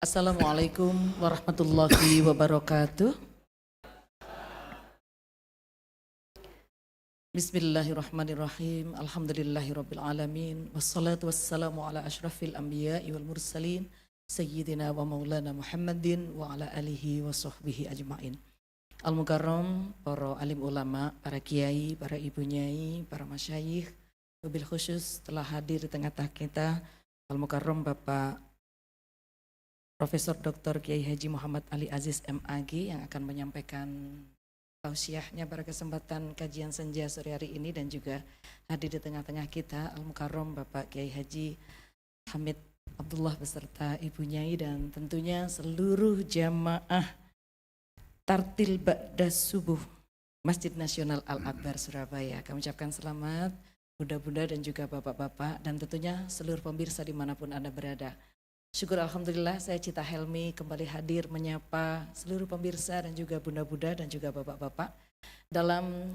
Assalamualaikum warahmatullahi wabarakatuh. Bismillahirrahmanirrahim. Alhamdulillahirabbil alamin. Wassalatu wassalamu ala asyrafil anbiya'i wal mursalin sayyidina wa maulana Muhammadin wa ala alihi wa sahbihi ajmain. Al-Mukarram, para alim ulama, para kiai, para ibu nyai, para masyayikh, wabil khusus telah hadir di tengah-tengah kita Al-Mukarram Bapak Profesor Dr. Kiai Haji Muhammad Ali Aziz MAG yang akan menyampaikan tausiahnya pada kesempatan kajian senja sore hari ini, dan juga hadir di tengah-tengah kita Al-Mukarram Bapak Kiai Haji Hamid Abdullah beserta Ibu Nyai dan tentunya seluruh jamaah Tartil Ba'da Subuh Masjid Nasional Al-Akbar Surabaya. Kami ucapkan selamat bunda-bunda dan juga bapak-bapak dan tentunya seluruh pemirsa dimanapun Anda berada. Syukur Alhamdulillah saya Cita Helmi kembali hadir menyapa seluruh pemirsa dan juga bunda-bunda dan juga bapak-bapak dalam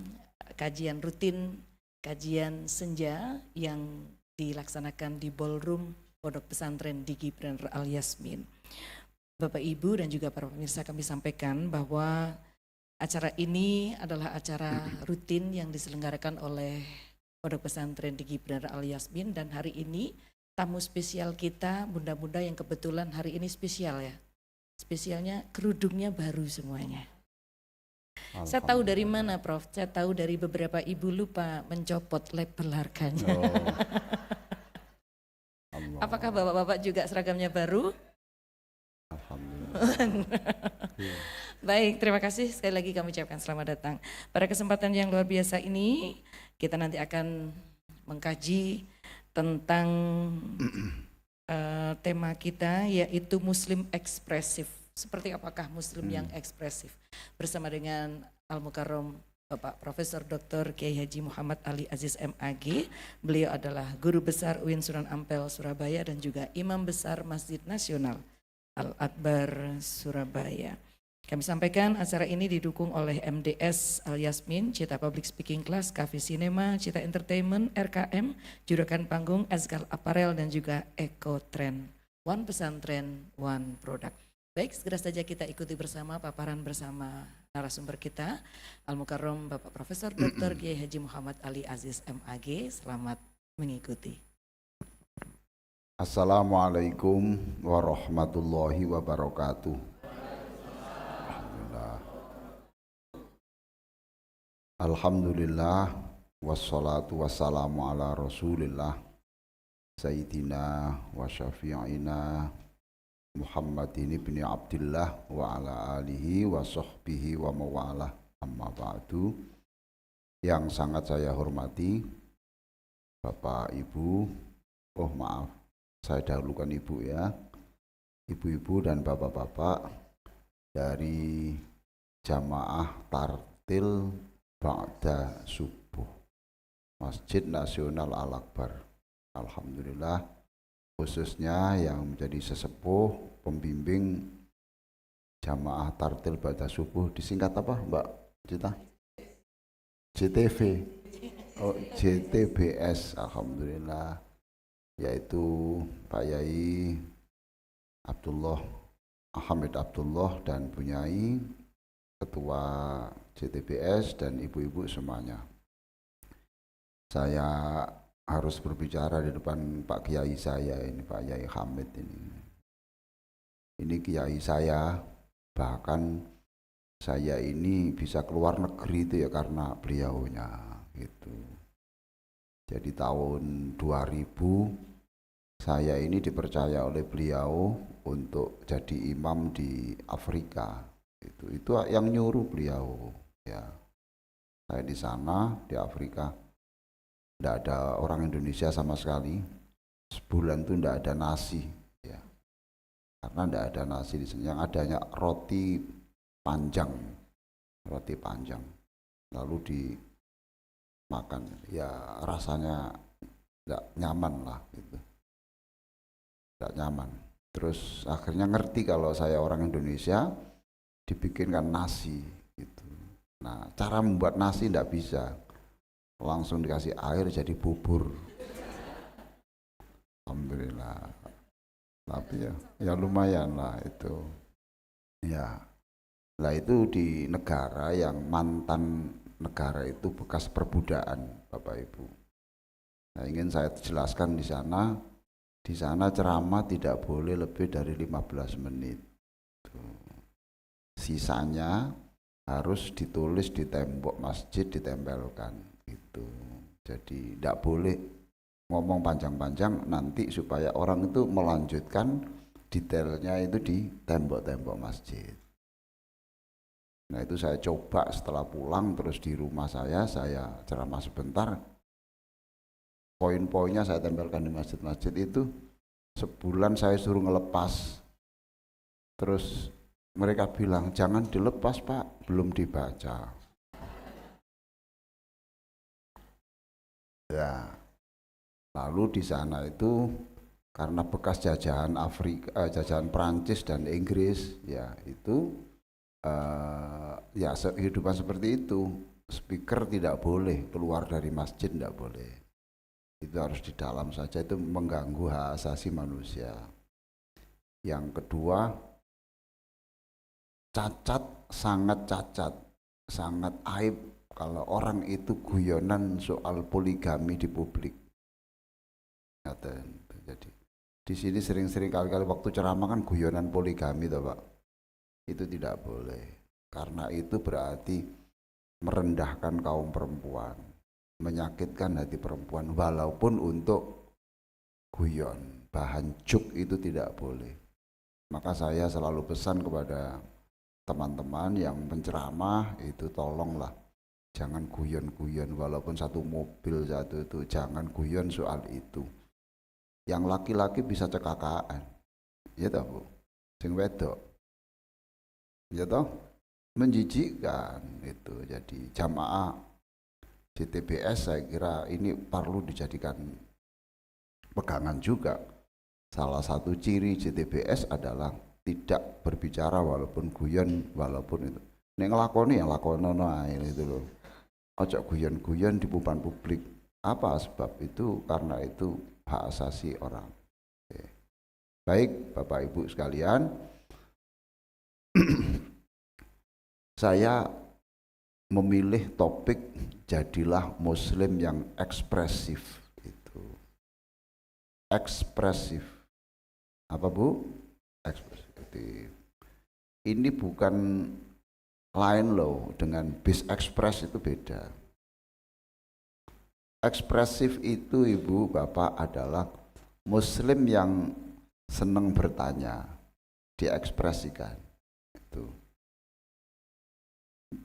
kajian rutin, kajian senja yang dilaksanakan di ballroom Pondok Pesantren Digi Prener Al Yasmin. Bapak Ibu dan juga para pemirsa, kami sampaikan bahwa acara ini adalah acara rutin yang diselenggarakan oleh Pondok Pesantren Digi Prener Al Yasmin, dan hari ini tamu spesial kita, bunda-bunda yang kebetulan hari ini spesial ya. Spesialnya kerudungnya baru semuanya. Saya tahu dari mana Prof? Saya tahu dari beberapa ibu lupa mencopot label harganya. Apakah bapak-bapak juga seragamnya baru? Alhamdulillah. Baik, terima kasih sekali lagi kami ucapkan selamat datang. Pada kesempatan yang luar biasa ini, kita nanti akan mengkaji tentang tema kita, yaitu Muslim ekspresif. Seperti apakah Muslim yang ekspresif? Bersama dengan Al-Mukarram Bapak Profesor Dr. Kiai Haji Muhammad Ali Aziz MAG. Beliau adalah Guru Besar UIN Sunan Ampel Surabaya dan juga Imam Besar Masjid Nasional Al-Akbar Surabaya. Kami sampaikan acara ini didukung oleh MDS Al Yasmin, Cita Public Speaking Class, Cafe Cinema, Cita Entertainment, RKM, Juragan Panggung, Azkal Apparel dan juga Eco Trend. One Pesantren, One Product. Baik, segera saja kita ikuti bersama paparan bersama narasumber kita, Al-Mukarram Bapak Profesor Dr. Kiai Haji Muhammad Ali Aziz MAG. Selamat mengikuti. Assalamualaikum warahmatullahi wabarakatuh. Alhamdulillah, wassalatu wassalamu ala rasulillah Sayyidina wa syafi'ina Muhammadin ibni Abdillah wa ala alihi wa sahbihi wa mawalah, amma ba'du. Yang sangat saya hormati Bapak Ibu, oh maaf, saya dahulukan Ibu ya, Ibu-ibu dan bapak-bapak dari jamaah Tartil Ba'da Subuh Masjid Nasional Al-Akbar. Alhamdulillah, khususnya yang menjadi sesepuh pembimbing jamaah Tartil Ba'da Subuh, disingkat apa Mbak Cita? JTV, oh JTBS, Alhamdulillah, yaitu Pak Yai Abdullah Hamid Abdullah dan Bu Nyai Ketua JTBS dan ibu-ibu semuanya. Saya harus berbicara di depan Pak Kiai saya ini, Pak Yai Hamid ini. Ini Kiai saya, bahkan saya ini bisa keluar negeri itu ya karena beliaunya gitu. Jadi tahun 2000 saya ini dipercaya oleh beliau untuk jadi imam di Afrika. Itu yang nyuruh beliau ya. Saya di sana di Afrika tidak ada orang Indonesia sama sekali. Sebulan itu tidak ada nasi ya, karena tidak ada nasi di sini. Yang adanya roti panjang, lalu dimakan ya, rasanya tidak nyaman lah gitu, tidak nyaman. Terus akhirnya ngerti kalau saya orang Indonesia, dibikinkan nasi gitu. Nah, cara membuat nasi tidak bisa langsung dikasih air jadi bubur. Alhamdulillah. Tapi ya lumayan lah itu. Ya, lah itu di negara yang mantan negara itu bekas perbudakan, Bapak Ibu. Nah, ingin saya jelaskan di sana ceramah tidak boleh lebih dari 15 menit. Sisanya harus ditulis di tembok masjid, ditempelkan gitu. Jadi tidak boleh ngomong panjang-panjang nanti supaya orang itu melanjutkan detailnya itu di tembok-tembok masjid. Nah itu saya coba setelah pulang, terus di rumah saya ceramah sebentar, poin-poinnya saya tempelkan di masjid-masjid itu. Sebulan saya suruh ngelepas, terus mereka bilang jangan dilepas Pak, belum dibaca. Ya, lalu di sana itu karena bekas jajahan Afrika, jajahan Prancis dan Inggris, ya itu ya kehidupan seperti itu. Speaker tidak boleh keluar dari masjid, tidak boleh. Itu harus di dalam saja, itu mengganggu hak asasi manusia. Yang kedua, sangat aib kalau orang itu guyonan soal poligami di publik. Jadi di sini sering-sering kali-kali waktu ceramah kan guyonan poligami toh Pak. Itu tidak boleh, karena itu berarti merendahkan kaum perempuan, menyakitkan hati perempuan, walaupun untuk guyon, bahan juk itu tidak boleh. Maka saya selalu pesan kepada teman-teman yang penceramah itu, tolonglah jangan guyon-guyon, walaupun satu mobil satu itu, jangan guyon soal itu. Yang laki-laki bisa cekakaan, ya toh Bu, sing wedok, ya toh, menjijikkan itu. Jadi jamaah JTBS saya kira ini perlu dijadikan pegangan juga. Salah satu ciri JTBS adalah tidak berbicara walaupun guyon, walaupun itu. Nek ngelakoni ya lakonono ae itu loh. Ojo guyon-guyon di depan publik. Apa sebab itu? Karena itu hak asasi orang. Oke. Baik Bapak Ibu sekalian, saya memilih topik jadilah Muslim yang ekspresif. Itu ekspresif. Apa Bu? Ekspresif. Ini bukan lain loh, dengan bis ekspres itu beda. Ekspresif itu Ibu Bapak adalah Muslim yang senang bertanya, diekspresikan. Itu.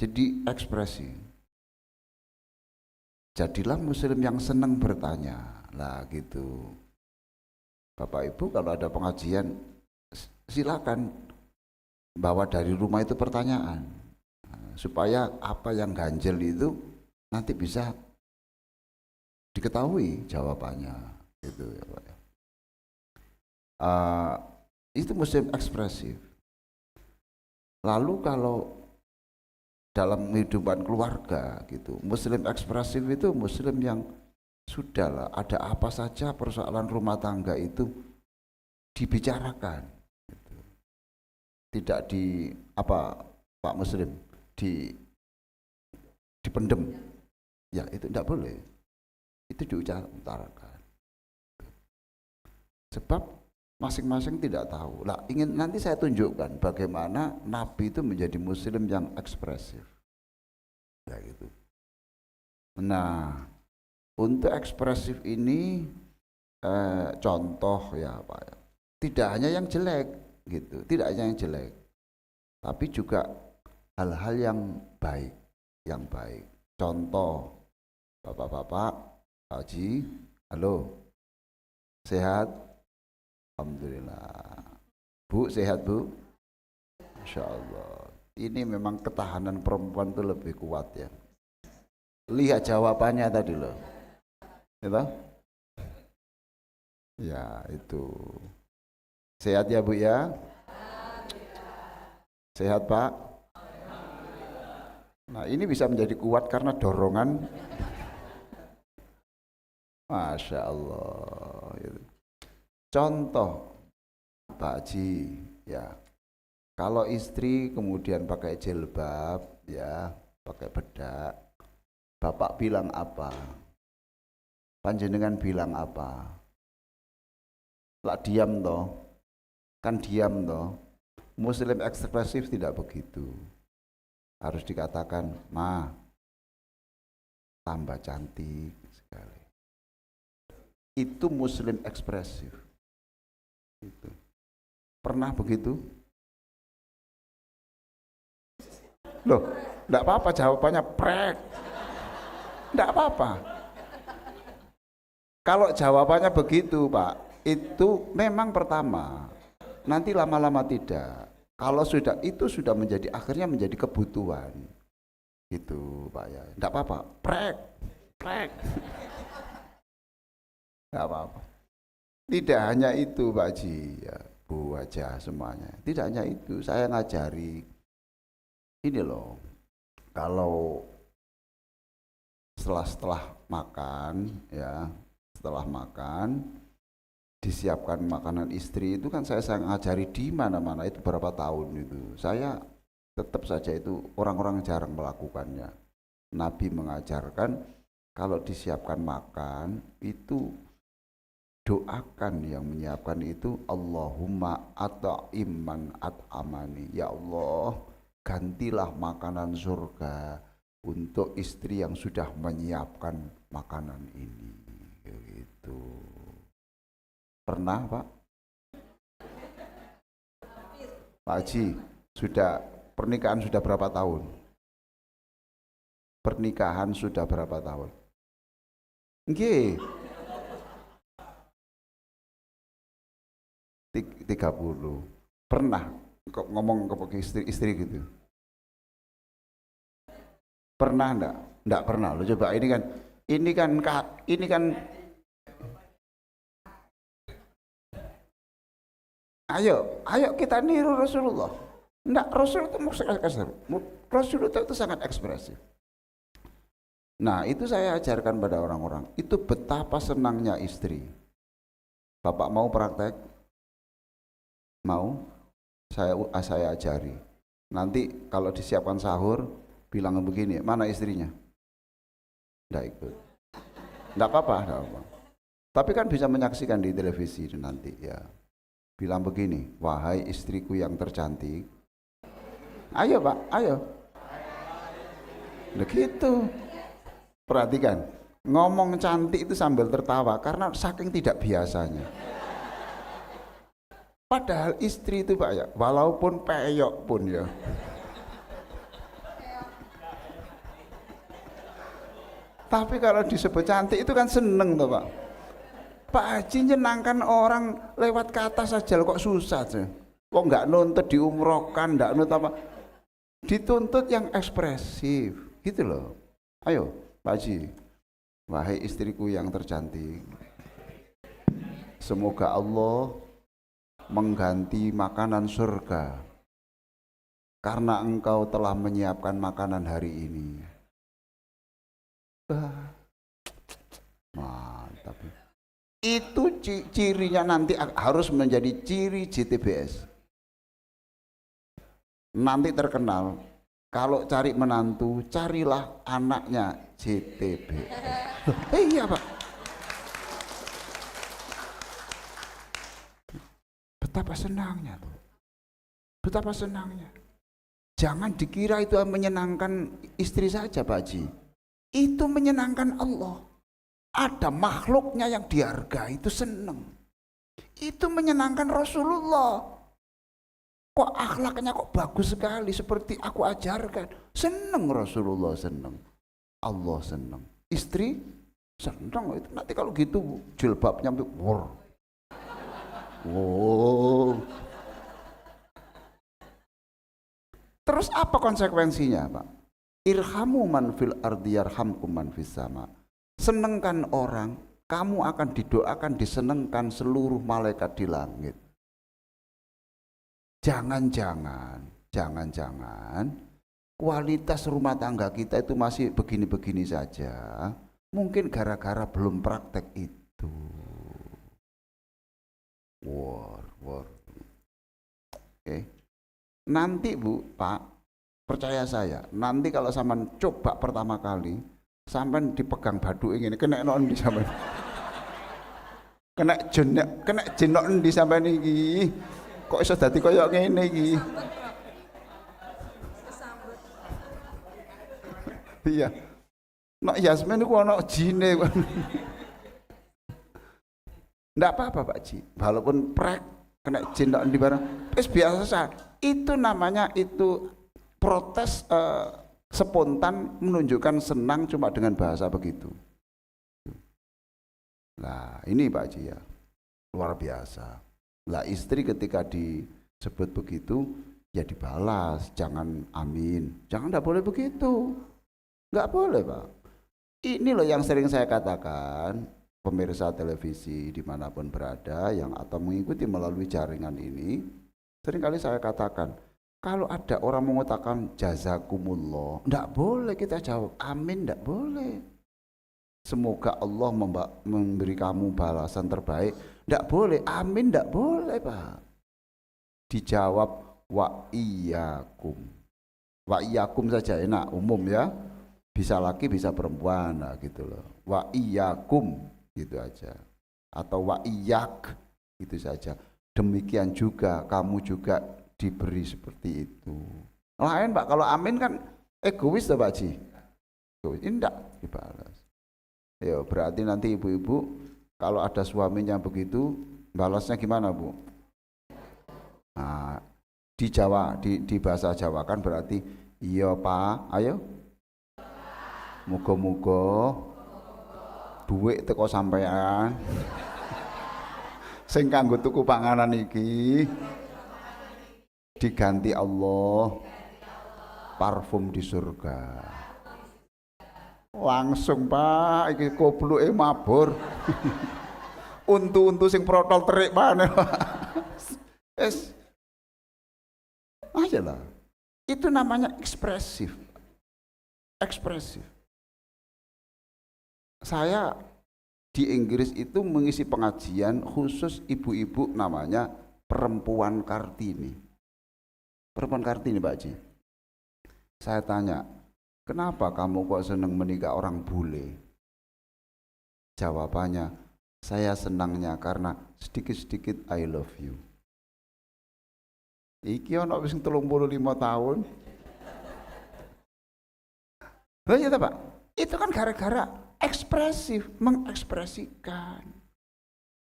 Jadi ekspresi. Jadilah Muslim yang senang bertanya. Lah gitu. Bapak Ibu kalau ada pengajian silakan bawa dari rumah itu pertanyaan, supaya apa yang ganjel itu nanti bisa diketahui jawabannya, gitu ya Pak. Itu Muslim ekspresif. Lalu kalau dalam kehidupan keluarga gitu, Muslim ekspresif itu Muslim yang sudahlah, ada apa saja persoalan rumah tangga itu dibicarakan, gitu. Tidak di apa Pak Muslim dipendem, ya itu tidak boleh, itu diutarakan. Sebab masing-masing tidak tahu. Lah ingin nanti saya tunjukkan bagaimana Nabi itu menjadi Muslim yang ekspresif. Ya gitu. Nah, untuk ekspresif ini contoh ya Pak. Tidak hanya yang jelek gitu, tidak hanya yang jelek. Tapi juga hal-hal yang baik, Contoh, Bapak-bapak, Pak Haji, halo, sehat? Alhamdulillah. Bu, sehat Bu? Masya Allah. Ini memang ketahanan perempuan itu lebih kuat ya. Lihat jawabannya tadi loh. Itu? Ya itu. Sehat ya Bu ya? Sehat Pak? Nah ini bisa menjadi kuat karena dorongan. Masya Allah. Contoh, Pak Haji, ya. Kalau istri kemudian pakai jilbab, ya, pakai bedak, bapak bilang apa? Panjenengan bilang apa? Lah diam toh, kan diam toh. Muslim ekspresif tidak begitu. Harus dikatakan, ma, tambah cantik sekali. Itu Muslim ekspresif. Itu. Pernah begitu? Loh, enggak apa-apa jawabannya prek. Enggak apa-apa. Kalau jawabannya begitu, Pak, itu memang pertama. Nanti lama-lama tidak. Kalau sudah itu sudah menjadi akhirnya menjadi kebutuhan. Gitu, Pak ya. Enggak apa-apa. Prek. Prek. Enggak apa-apa. Tidak hanya itu, Pak Haji, ya, Bu aja semuanya. Tidak hanya itu, saya ngajari ini loh, kalau setelah makan, ya, setelah makan disiapkan makanan istri itu kan saya ngajari di mana-mana itu berapa tahun itu. Saya tetap saja itu orang-orang jarang melakukannya. Nabi mengajarkan kalau disiapkan makan itu doakan yang menyiapkan itu Allahumma at'imman at'amani, ya Allah gantilah makanan surga untuk istri yang sudah menyiapkan makanan ini. Gitu. Pernah, Pak? Pak Haji, sudah pernikahan sudah berapa tahun? Pernikahan sudah berapa tahun? Nggih. 30. Pernah kok ngomong ke istri gitu? Pernah enggak? Enggak pernah. Lo coba ini kan ayo kita niru Rasulullah. Enggak, Rasul itu Rasul itu sangat ekspresif. Nah, itu saya ajarkan pada orang-orang. Itu betapa senangnya istri. Bapak mau praktek? Mau? Saya ajari. Nanti kalau disiapkan sahur, bilang begini, mana istrinya? Nggak ikut. Nggak apa-apa, nggak apa. Tapi kan bisa menyaksikan di televisi nanti ya. Bilang begini, wahai istriku yang tercantik. Ayo Pak, ayo. Begitu. Perhatikan, ngomong cantik itu sambil tertawa karena saking tidak biasanya. Padahal istri itu Pak ya, walaupun peyok pun ya. Tapi kalau disebut cantik itu kan seneng tuh Pak. Pak Haji nyenangkan orang lewat kata saja kok susah sih. Kok nggak nuntut diumrohkan, nggak nuntut apa. Dituntut yang ekspresif, gitu loh. Ayo Pak Haji, wahai istriku yang tercantik, semoga Allah mengganti makanan surga karena engkau telah menyiapkan makanan hari ini. Mantap. Itu cirinya nanti harus menjadi ciri JTBS. Nanti terkenal. Kalau cari menantu, carilah anaknya JTBS. Iya Pak. Betapa senangnya tuh. Betapa senangnya. Jangan dikira itu menyenangkan istri saja Pak Haji. Itu menyenangkan Allah. Ada makhluknya yang dihargai itu senang. Itu menyenangkan Rasulullah. Kok akhlaknya kok bagus sekali seperti aku ajarkan. Senang Rasulullah, senang. Allah senang. Istri senang. Itu nanti kalau gitu jilbabnya war. Wow. Terus apa konsekuensinya Pak? Irhamu man fil ardi yarhamkum man fis sama. Senengkan orang, kamu akan didoakan, disenengkan seluruh malaikat di langit. Jangan-jangan kualitas rumah tangga kita itu masih begini-begini saja. Mungkin gara-gara belum praktek itu. War. Nanti Bu, Pak, percaya saya, nanti kalau sampean coba pertama kali, sampean dipegang badu ini, kena non di sampean. Kena jenok di sampean iki. Kok iso dadi koyo ngene iki? Iya. Nek Yasmin iku ana jine. Ndak apa-apa Pak Ji, walaupun prek kena jin di barang, wis biasa. Itu namanya itu protes spontan, menunjukkan senang cuma dengan bahasa begitu. Nah ini Pak Ji ya, luar biasa. Lah istri ketika disebut begitu ya dibalas, jangan amin, jangan, nggak boleh begitu, nggak boleh Pak. Ini loh yang sering saya katakan, pemirsa televisi dimanapun berada yang atau mengikuti melalui jaringan ini, seringkali saya katakan, kalau ada orang mengatakan jazakumullah, ndak boleh kita jawab amin, ndak boleh. Semoga Allah memberi kamu balasan terbaik, ndak boleh, amin ndak boleh Pak. Dijawab wa iyyakum. Wa iyyakum saja enak, umum ya. Bisa laki bisa perempuan, nah gitu loh. Wa iyyakum gitu aja, atau wa iyyak gitu saja. Demikian juga kamu juga diberi seperti itu. Lain Pak, kalau amin kan egois tuh Pak Ji. Ini enggak dibalas. Ya berarti nanti ibu-ibu kalau ada suaminya begitu balasnya gimana Bu? Nah, di Jawa, di bahasa Jawa kan berarti iya Pak, ayo muga-muga duit teko sampean sing kanggo tuku panganan iki diganti Allah parfum di surga. Langsung Pak, iki kopluke mabur. Untu-untu sing protol terik maneh. Es aja lah. Itu namanya ekspresif. Ekspresif. Saya di Inggris itu mengisi pengajian khusus ibu-ibu, namanya perempuan Kartini. Perempuan Kartini Pak Haji. Saya tanya, kenapa kamu kok senang menikah orang bule? Jawabannya, saya senangnya karena sedikit-sedikit I love you. Iki ono wis 35 tahun. Lah ya Pak, itu kan gara-gara ekspresif, mengekspresikan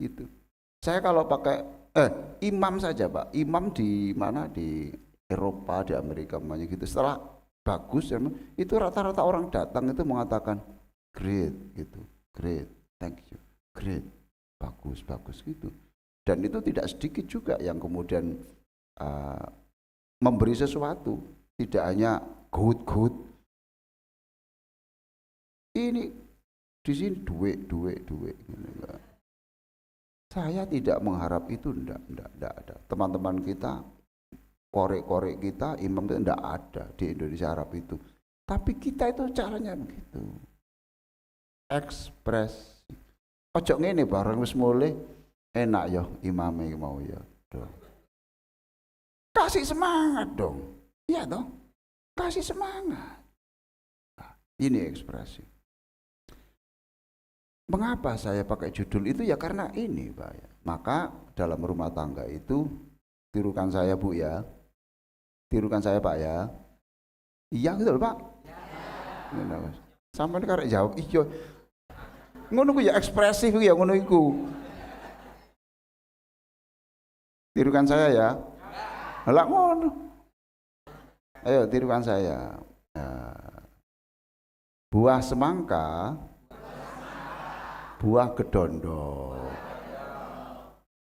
gitu. Saya kalau pakai imam saja Pak, imam di mana, di Eropa, di Amerika namanya gitu, setelah bagus ya, itu rata-rata orang datang itu mengatakan great gitu, great, thank you, great, bagus, bagus gitu. Dan itu tidak sedikit juga yang kemudian memberi sesuatu, tidak hanya good. Ini di sini duit. Saya tidak mengharap itu, enggak ada. Teman-teman kita, korek-korek kita, imam itu enggak ada di Indonesia Arab itu. Tapi kita itu caranya begitu. Ekspres. Ojo ngene bareng wis mulai enak ya imame mau ya. Kasih semangat dong. Iya dong. Kasih semangat. Nah, ini ekspresi. Mengapa saya pakai judul itu ya karena ini Pak ya. Maka dalam rumah tangga itu tirukan saya Bu ya. Tirukan saya Pak ya. Iya gitu loh Pak. Ya. Sampai karek jawab iya. Ngono ku ya ekspresif ya ngono iku. Tirukan saya ya. Lah ngono. Ayo tirukan saya. Nah, buah semangka, buah gedondo.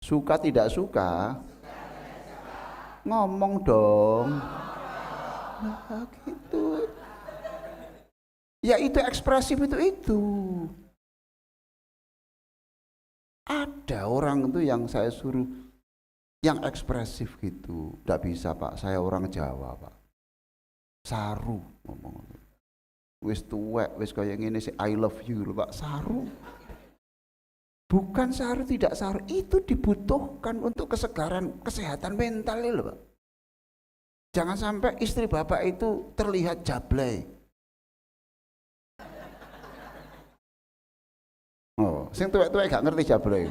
Suka tidak suka? Ngomong dong. Nah, gitu. Ya itu ekspresif itu. Ada orang itu yang saya suruh yang ekspresif gitu. Tidak bisa Pak, saya orang Jawa Pak. Saru ngomong. Wis tuwek, wis kaya ngene sih I love you lho Pak, saru. Bukan saru tidak saru, itu dibutuhkan untuk kesegaran, kesehatan mental lho Pak. Jangan sampai istri bapak itu terlihat jablay. Oh, sing tuwek-tuwek gak ngerti jablay.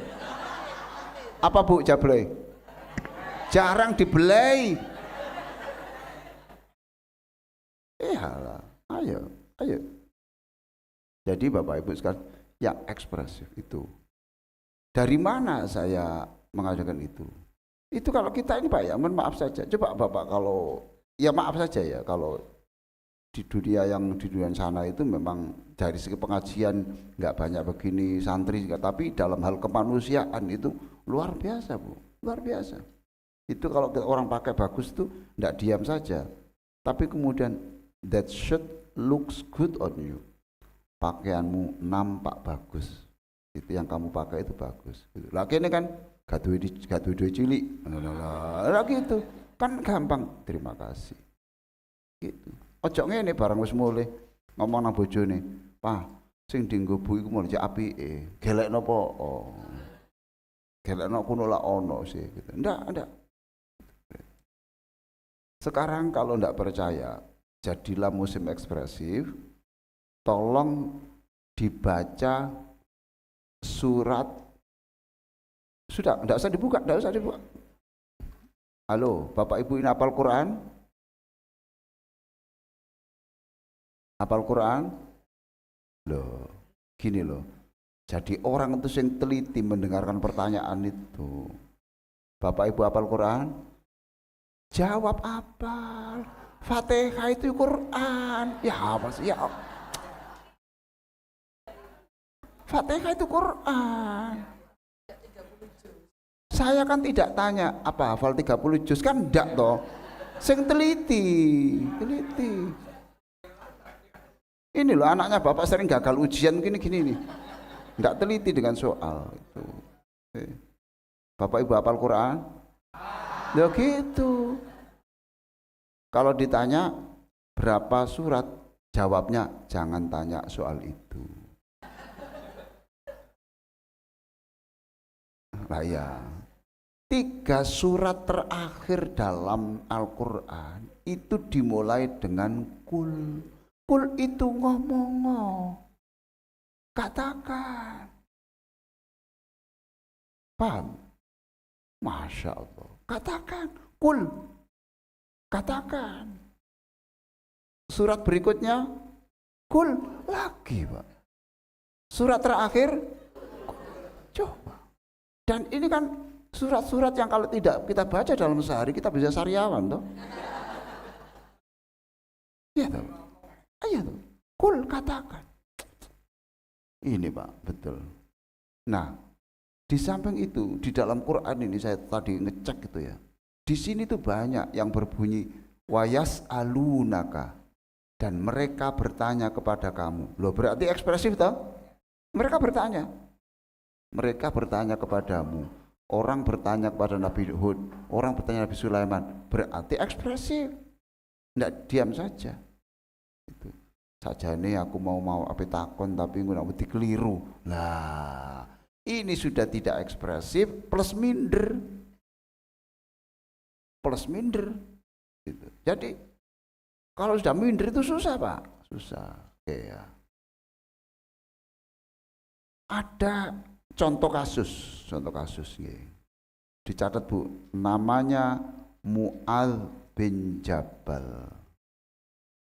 Apa Bu jablay? Jarang dibelai. Iyalah, ayo. Jadi Bapak Ibu sekalian, yang ekspresif itu. Dari mana saya mengajarkan itu? Itu kalau kita ini Pak ya, mohon maaf saja. Coba Bapak kalau, ya maaf saja ya, kalau di dunia sana itu memang dari segi pengajian nggak banyak begini santri, tapi dalam hal kemanusiaan itu luar biasa Bu, luar biasa. Itu kalau orang pakai bagus itu nggak diam saja, tapi kemudian that shirt looks good on you. Pakaianmu nampak bagus, itu yang kamu pakai itu bagus. Lagi ini kan gaduh cilik, lagi itu kan gampang. Terima kasih. Gitu. Ojo ngene barang wis mulih ngomong nang bojone, "Pak, sing dienggo bu iku mulih apike. Gelekno apa? Oh. Gelekno kuno lak ono sih." Gitu. Ndak. Sekarang kalau ndak percaya, jadilah musim ekspresif. Tolong dibaca surat. Sudah, ndak usah dibuka. Halo, Bapak Ibu ini hafal Quran? Hafal Quran? Loh, gini loh. Jadi orang itu yang teliti mendengarkan pertanyaan itu. Bapak Ibu hafal Quran? Jawab hafal. Fatihah itu Quran. Ya apa sih? Ya. Fatihah itu Quran. Saya kan tidak tanya apa hafal 30 juz kan enggak toh. Sing teliti. Ini loh anaknya bapak sering gagal ujian gini nih. Enggak teliti dengan soal itu. Bapak Ibu hafal Quran? Ya gitu. Kalau ditanya berapa surat, jawabnya jangan tanya soal itu. Lah ya, 3 surat terakhir dalam Al-Quran itu dimulai dengan kul. Kul itu ngomong, katakan. Paham? Masya Allah. Katakan, kul. Katakan. Surat berikutnya, kul lagi Pak. Surat terakhir, coba. Dan ini kan surat-surat yang kalau tidak kita baca dalam sehari kita bisa sariawan toh. Iya toh. Ayo toh. Kul katakan. Ini Pak, betul. Nah, di samping itu di dalam Quran ini saya tadi ngecek gitu ya. Di sini tuh banyak yang berbunyi wayas alunaka dan mereka bertanya kepada kamu. Loh berarti ekspresif toh? Mereka bertanya. Mereka bertanya kepadamu, orang bertanya kepada Nabi Hud, orang bertanya Nabi Sulaiman, berarti ekspresif, tidak diam saja. Itu saja nih aku mau apa takon tapi nggak mau dikeliru. Nah, ini sudah tidak ekspresif plus minder, gitu. Jadi kalau sudah minder itu susah Pak, susah. Oke ya. Ada contoh kasus nggih. Dicatat Bu, namanya Mu'adz bin Jabal.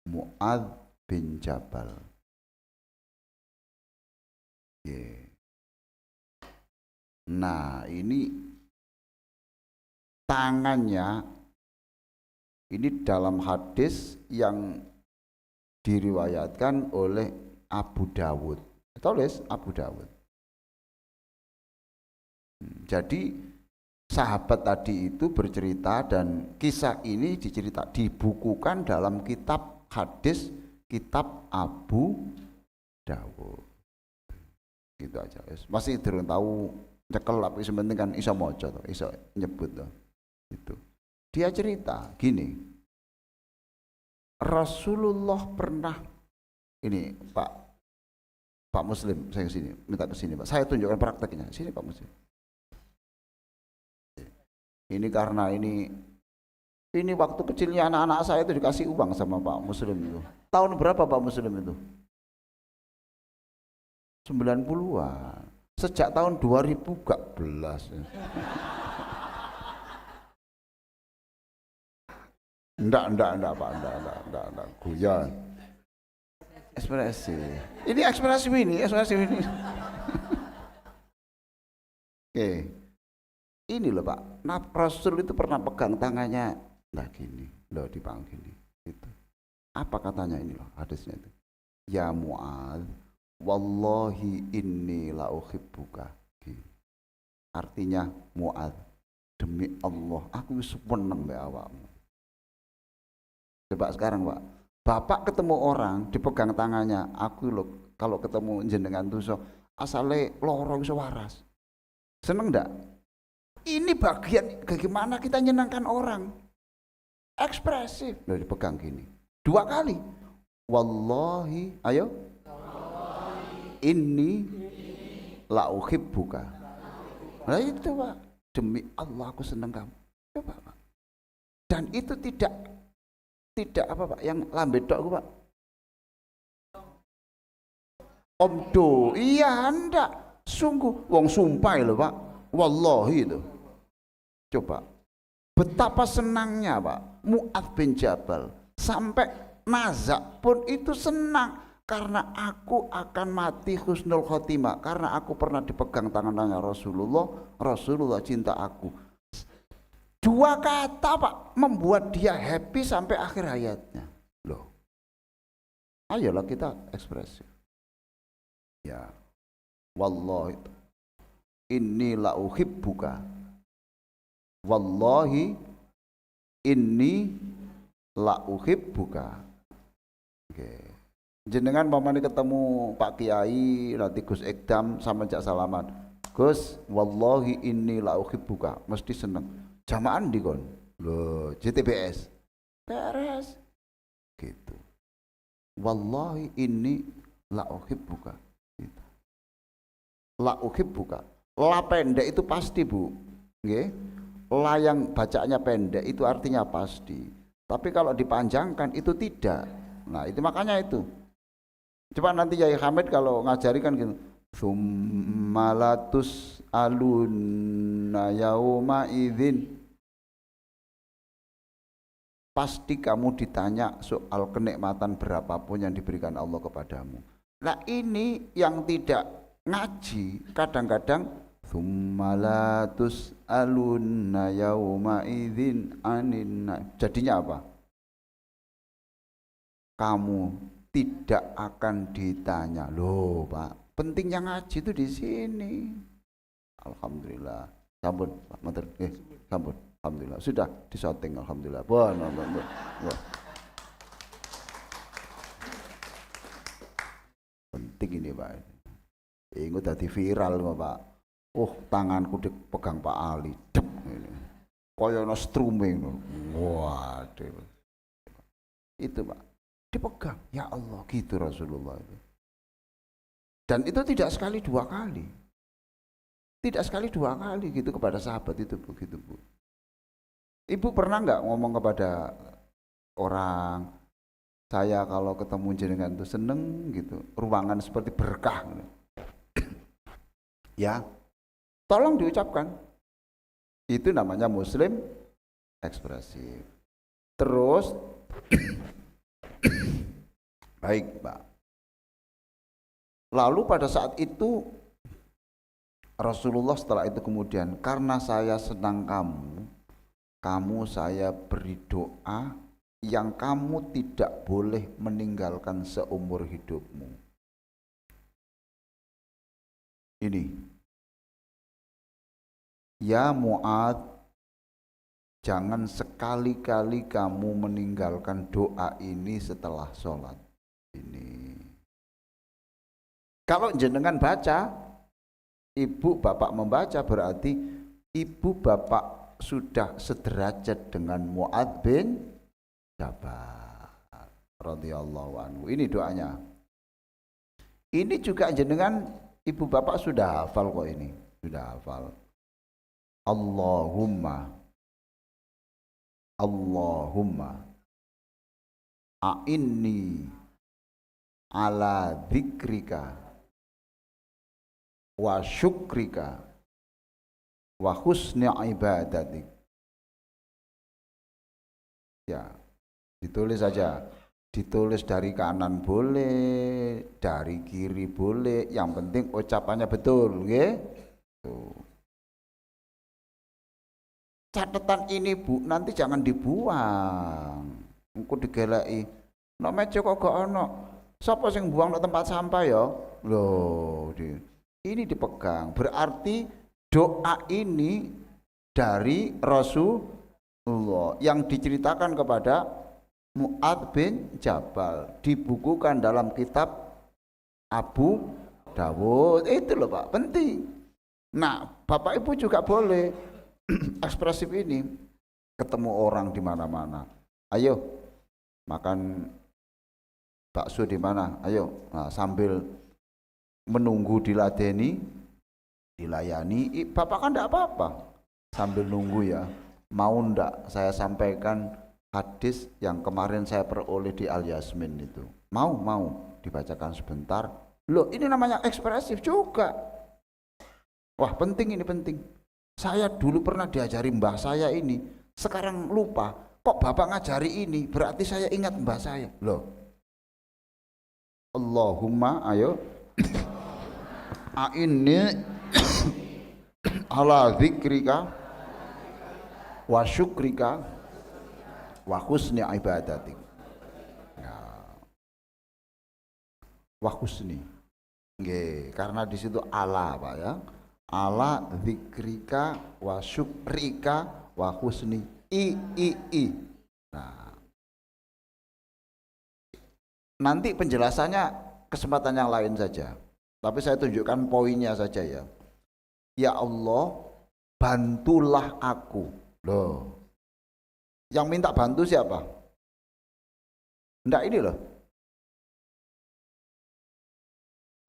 Mu'adz bin Jabal. Nggih. Nah, ini tangannya ini dalam hadis yang diriwayatkan oleh Abu Dawud. Tulis Abu Dawud. Jadi sahabat tadi itu bercerita dan kisah ini dibukukan dalam kitab hadis kitab Abu Dawud. Gitu aja. Masih durung tahu nyekel tapi sebenarnya kan iso maca to, iso nyebut to. Itu. Dia cerita gini. Rasulullah pernah ini Pak Muslim, saya kesini, minta kesini Pak. Saya tunjukkan prakteknya. Sini Pak Muslim. Ini karena ini Ini waktu kecilnya anak-anak saya itu dikasih uang sama Pak Muslim itu. Tahun berapa Pak Muslim itu? 90-an. Sejak tahun 2000 gak belas. Enggak Pak, enggak. Guyon. Ekspresi. Ini ekspresi ini. Oke. Ini loh Pak, Rasul itu pernah pegang tangannya, nah gini, loh dipanggil gini, itu. Apa katanya ini loh, hadisnya itu. Ya Mu'adz, wallahi inni la uhibbuka. Artinya Mu'adz, demi Allah, aku seneng mbek awakmu. Coba sekarang Pak, Bapak ketemu orang, dipegang tangannya, aku loh, kalau ketemu jenengan tuh so, asale loro iso waras. Seneng enggak? Ini bagian bagaimana kita nyenangkan orang. Ekspresif. Loh dipegang gini. 2 kali. Wallahi, ayo. Inni la uhibbuka. Nah itu Pak. Demi Allah aku senang kamu. Coba Pak. Dan itu tidak apa Pak, yang lambe tok Pak. Omdo. Iya enggak. Sungguh wong sumpah lho Pak. Wallahi itu. Coba betapa senangnya Pak Mu'adz bin Jabal, sampai nazak pun itu senang karena aku akan mati husnul khotimah, karena aku pernah dipegang tangannya Rasulullah cinta aku. 2 kata Pak membuat dia happy sampai akhir hayatnya. Loh, ayolah kita ekspresif. Ya, wallahi inni la uhibbuka. Wallahi inni la uhibbuka. Oke. Jenengan pamane ketemu Pak Kiai nanti Gus Ekdam sama jak salaman. Gus, wallahi inni la uhibbuka, mesti seneng. Jamaah di kon. Loh, JTBS. Beres. Gitu. Wallahi inni la uhibbuka. Gitu. La uhibbuka. La pendek itu pasti Bu, nggih. La yang bacaannya pendek itu artinya pasti. Tapi kalau dipanjangkan itu tidak. Nah itu makanya itu. Coba nanti Yai Hamid kalau ngajari kan gitu. Summalatus alunna yauma idzin. Pasti kamu ditanya soal kenikmatan berapapun yang diberikan Allah kepadamu. Nah ini yang tidak ngaji kadang-kadang summalatus alunna yauma idzin anin. Jadinya apa? Kamu tidak akan ditanya. Loh Pak, pentingnya ngaji itu di sini. Alhamdulillah. Sampun Pak Menteri. Sampun. Alhamdulillah. Sudah disoting alhamdulillah. Bon. Penting ini Pak. Ini tadi viral Pak. Tanganku dipegang Pak Ali. Dep ini. Kaya no strumming. Waduh. Itu Pak. Dipegang. Ya Allah, gitu Rasulullah itu. Dan itu tidak sekali 2 kali. Tidak sekali 2 kali gitu kepada sahabat itu begitu Bu. Ibu pernah nggak ngomong kepada orang, saya kalau ketemu jenengan itu seneng gitu, ruangan seperti berkah. Ya, tolong diucapkan. Itu namanya Muslim ekspresif. Terus, baik Pak. Lalu pada saat itu Rasulullah setelah itu kemudian, karena saya senang kamu saya beri doa yang kamu tidak boleh meninggalkan seumur hidupmu. Ini, ya Mu'adz, jangan sekali-kali kamu meninggalkan doa ini setelah sholat. Ini. Kalau jenengan baca, ibu bapak membaca, berarti ibu bapak sudah sederajat dengan Mu'adz bin Jabal radhiyallahu anhu. Ini doanya. Ini juga jenengan ibu bapak sudah hafal kok ini. Sudah hafal. Allahumma Allahumma a'inni ala dzikrika wa syukrika wa husni ibadatik. Ya, ditulis saja. Ditulis dari kanan boleh, dari kiri boleh, yang penting ucapannya betul, nggih. Tuh. Catatan ini Bu, nanti jangan dibuang. Engko digeleki. Nek meja kok gak ono. Sapa sing buang nek tempat sampah ya? Loh, ini dipegang. Berarti doa ini dari Rasulullah yang diceritakan kepada Mu'adz bin Jabal, dibukukan dalam kitab Abu Dawud. Itu loh Pak, penting. Nah, Bapak Ibu juga boleh ekspresif ini. Ketemu orang di mana-mana, ayo makan bakso di mana? Ayo. Nah, sambil menunggu diladeni, dilayani, Bapak kan enggak apa-apa. Sambil nunggu ya. Mau ndak saya sampaikan hadis yang kemarin saya peroleh di Al Yasmin itu? Mau dibacakan sebentar. Loh, ini namanya ekspresif juga. Wah, penting, ini penting. Saya dulu pernah diajari mbah saya ini, sekarang lupa. Kok Bapak ngajari ini? Berarti saya ingat mbah saya. Loh. Allahumma ayo a'inni ala dzikrika wa syukrika wa husni ibadatik. Ya. Wa husni. Nggih, karena di situ ala Pak ya. Ala dzikrika wa syukrika wa husni i. Nah, nanti penjelasannya kesempatan yang lain saja, tapi saya tunjukkan poinnya saja ya. Ya Allah, bantulah aku. Loh, yang minta bantu siapa? Enggak, ini loh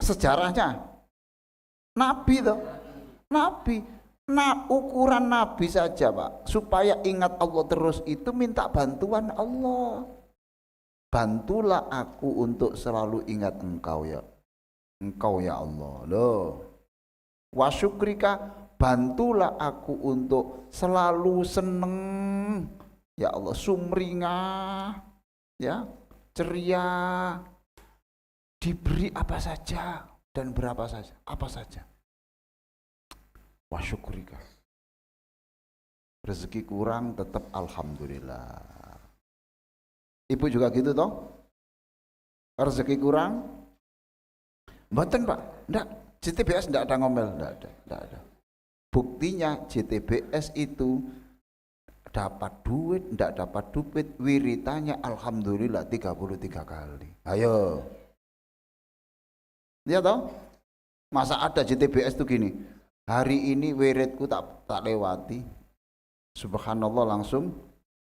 sejarahnya Nabi toh. Nabi, ukuran Nabi saja Pak, supaya ingat Allah terus itu minta bantuan Allah. Bantulah aku untuk selalu ingat Engkau ya Allah. Loh, wa syukrika, bantulah aku untuk selalu seneng ya Allah, sumringah ya, ceria, diberi apa saja dan berapa saja, apa saja. Wa syukrika, rezeki kurang tetap alhamdulillah. Ibu juga gitu toh? Rezeki kurang? Mboten Pak, enggak. JTBS enggak ada ngomel, enggak ada. Buktinya JTBS itu dapat duit, enggak dapat duit, wiritannya alhamdulillah 33 kali. Ayo. Iya toh? Masa ada JTBS itu gini? Hari ini wiridku tak lewati. Subhanallah langsung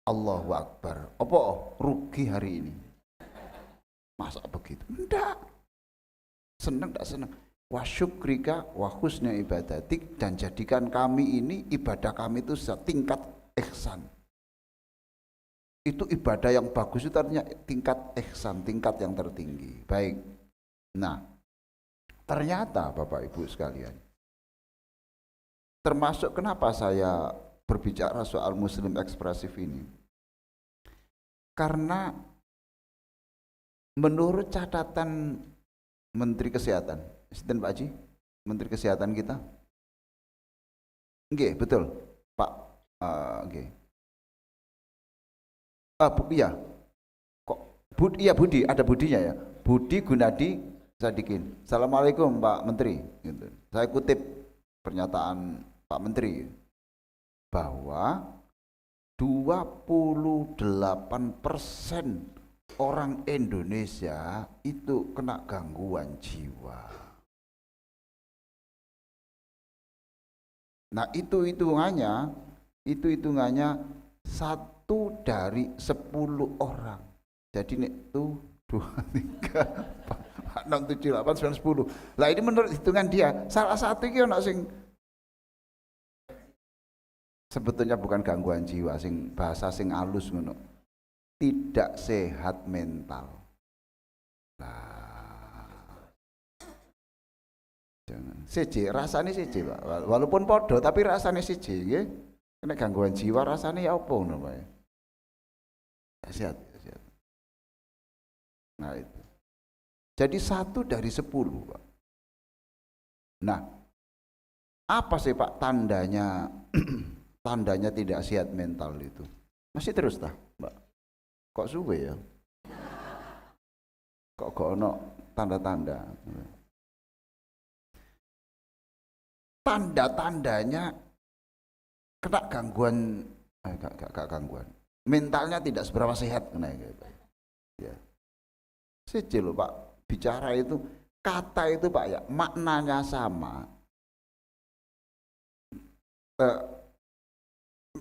Allahu Akbar. Apa rugi hari ini? Masa begitu? Enggak. Senang enggak senang? Wa syukrika wa husni ibadatik, dan jadikan kami ini, ibadah kami itu setingkat ihsan. Itu ibadah yang bagus itu artinya tingkat ihsan, tingkat yang tertinggi. Baik. Nah, ternyata Bapak Ibu sekalian, termasuk kenapa saya berbicara soal Muslim ekspresif ini, karena menurut catatan Menteri Kesehatan, Sinten Pak Haji, Menteri Kesehatan kita, nggih betul Pak, nggih, iya, kok iya Budi, ada Budinya ya, Budi Gunadi Sadikin. Assalamualaikum Pak Menteri. Gitu. Saya kutip pernyataan Pak Menteri bahwa 28% orang Indonesia itu kena gangguan jiwa. Nah, itu hitungannya 1 dari 10 orang. Jadi itu 2, 3, 4, 6, 7, 8, 9, 10. Lah ini menurut hitungan dia, salah satu iki ono sing Sebetulnya bukan gangguan jiwa, sing bahasa sing alus ngono. Tidak sehat mental. Nah, jangan. Siji, rasane siji, Pak. Walaupun podo tapi rasane siji, nggih. Nek gangguan jiwa rasane ya apa ngono, Pak. Ya sehat, ya sehat. Nah itu. Jadi 1 dari 10, Pak. Nah, apa sih Pak tandanya tandanya tidak sehat mental itu? Masih terus tah, Mbak? Kok suwe ya? Kok ono tanda-tanda? Tanda-tandanya kena gangguan, gak gangguan. Mentalnya tidak seberapa sehat kena gitu. Ya. Siji loh Pak, bicara itu kata itu Pak ya, maknanya sama.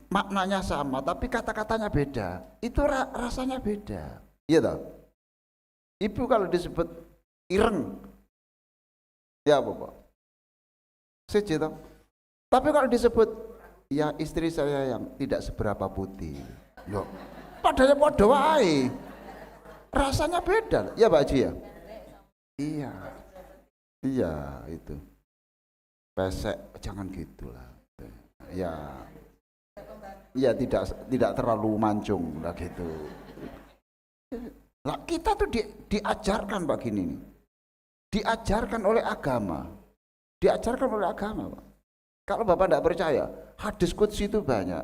Maknanya sama tapi kata-katanya beda. Itu rasanya beda. Iya toh? Ibu kalau disebut ireng, ya apa Pak? Siji toh. Tapi kalau disebut ya istri saya yang tidak seberapa putih. Loh, padahal podo wae. Rasanya beda. Ya Pak Haji ya? Iya. Iya, itu. Pesek jangan gitulah. Ya. Ya tidak terlalu mancung lah gitu. Lah kita tuh diajarkan Pak gini nih. Diajarkan oleh agama. Diajarkan oleh agama, Pak. Kalau Bapak tidak percaya, hadis qudsi itu banyak.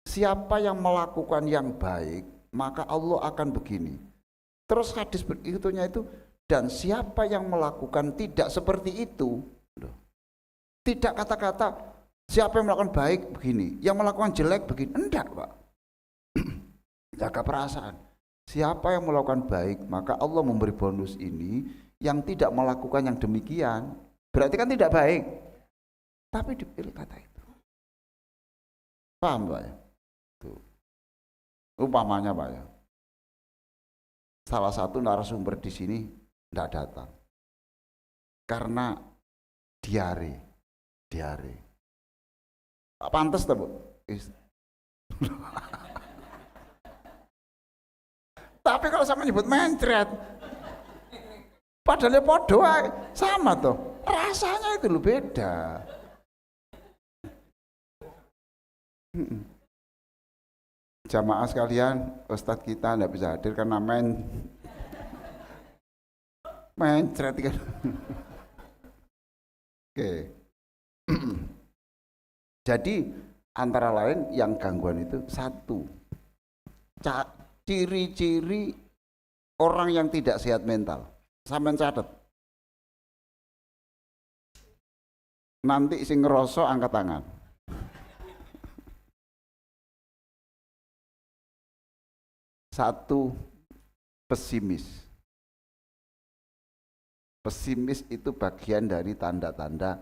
Siapa yang melakukan yang baik, maka Allah akan begini. Terus hadis berikutnya itu, dan siapa yang melakukan tidak seperti itu, tidak kata-kata siapa yang melakukan baik begini, yang melakukan jelek begini, enggak Pak. Jaga perasaan. Siapa yang melakukan baik, maka Allah memberi bonus ini. Yang tidak melakukan yang demikian, berarti kan tidak baik. Tapi dipilih kata itu. Paham Pak ya? Tuh. Umpamanya Pak ya, salah satu narasumber di sini tidak datang karena diare. Pantes tuh Bu. Tapi kalau sama nyebut mencret, padahal podo sama tuh, rasanya itu lu beda. Jamaah sekalian, Ustadz kita tidak bisa hadir karena mencret kan. Oke. Jadi antara lain yang gangguan itu 1, ciri-ciri orang yang tidak sehat mental. Sampeyan catet. Nanti sing ngeroso angkat tangan. Satu, pesimis. Pesimis itu bagian dari tanda-tanda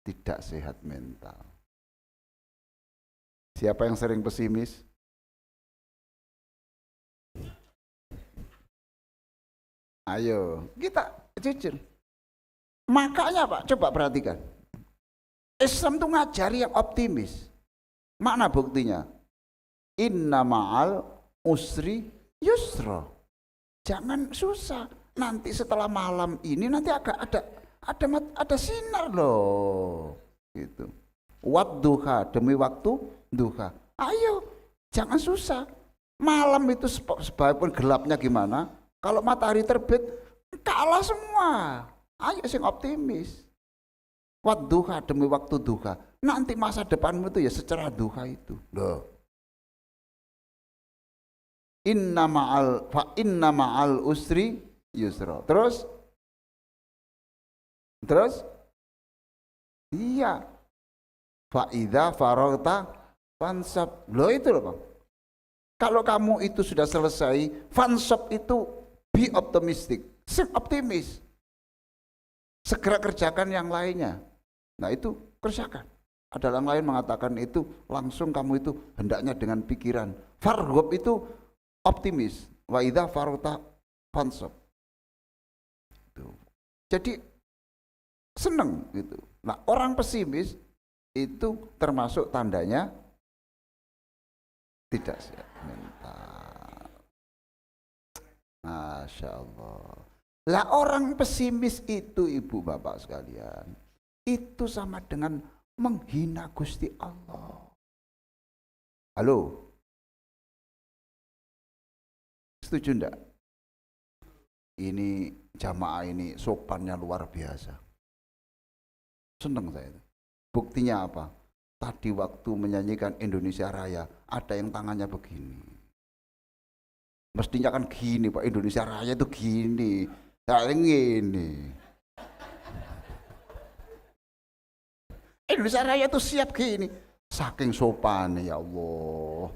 tidak sehat mental. Siapa yang sering pesimis? Ayo, kita jujur. Makanya Pak, coba perhatikan. Islam itu ngajari yang optimis. Mana buktinya? Inna ma'al usri yusra. Jangan susah. Nanti setelah malam ini nanti ada sinar loh. Gitu. Wadduha, demi waktu duha. Ayo, jangan susah. Malam itu sebaikpun gelapnya gimana? Kalau matahari terbit, kalah semua. Ayo sing optimis. Wadduha, demi waktu duha. Nanti masa depanmu itu ya secara duha itu. Loh. Inna ma'al usri yusra. Terus? Iya. Fa'idha faragta fansab. Loh itu loh Bang. Kalau kamu itu sudah selesai, fansab itu be optimistic. Optimis. Segera kerjakan yang lainnya. Nah itu kerjakan. Ada yang lain mengatakan itu langsung kamu itu hendaknya dengan pikiran. Farghab itu optimis. Wa idza faragta fansab. Jadi seneng gitu. Nah orang pesimis itu termasuk tandanya Tidak siap mental. Masya Allah. Lah orang pesimis itu ibu bapak sekalian, itu sama dengan menghina Gusti Allah. Halo, setuju enggak? Ini jamaah ini sopannya luar biasa. Seneng saya itu. Buktinya apa? Tadi waktu menyanyikan Indonesia Raya, ada yang tangannya begini. Mestinya kan gini Pak, Indonesia Raya itu gini. Saya ini. Indonesia Raya itu siap gini. Saking sopan ya Allah.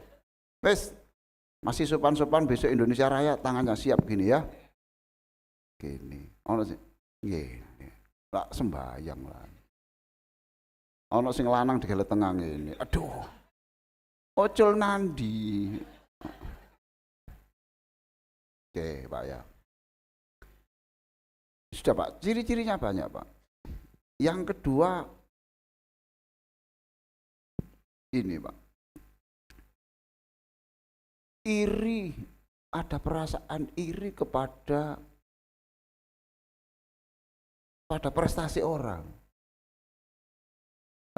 Wes, masih sopan-sopan besok Indonesia Raya tangannya siap gini ya. Gini. Ono sing gini. Lah sembayang lah. Ono sing lanang digele tengah ngene. Aduh. Ocol nandi. Oke, Pak ya. Sudah Pak, ciri-cirinya banyak Pak. Yang kedua ini Pak, iri, ada perasaan iri kepada prestasi orang.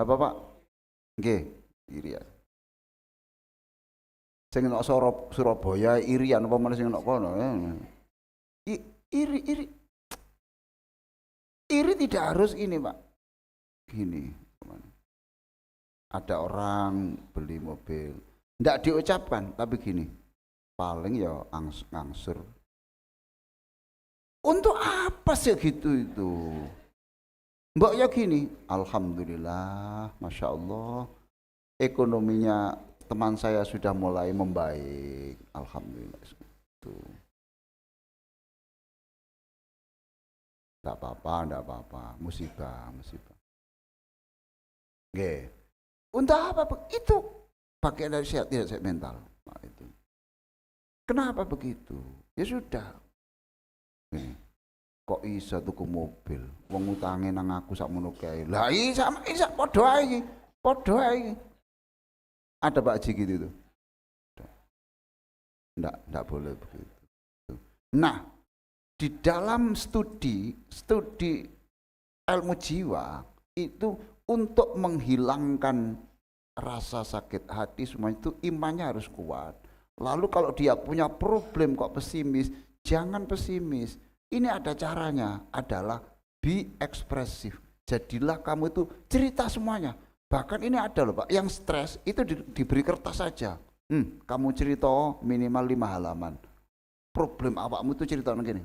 Apa Pak? Nggih, iri ya. Sing nek Surabaya irian apa meneh sing nek kono. Iri. Iri tidak harus ini Pak. Gini, ada orang beli mobil, tidak diucapkan, tapi gini, paling ya ngangsur. Untuk apa sih gitu itu? Mbak ya gini, alhamdulillah, masya Allah, ekonominya teman saya sudah mulai membaik, alhamdulillah. Itu. Tidak apa-apa, musibah. Oke. Untuk apa? Itu pakai dari tidak sehat mental. Nah, itu. Kenapa begitu? Ya sudah. Ini. Kok isa tuku mobil? Wong utange nang aku sakmono kae. Lah isa padha ae. Ada Pak Haji gitu itu? Enggak boleh begitu. Nah, di dalam studi ilmu jiwa itu untuk menghilangkan rasa sakit hati semua itu imannya harus kuat. Lalu kalau dia punya problem kok pesimis, jangan pesimis. Ini ada caranya, adalah be ekspresif. Jadilah kamu itu cerita semuanya. Bahkan ini ada loh Pak, yang stres itu diberi kertas saja. Kamu cerita minimal 5 halaman. Problem awakmu itu cerita gini.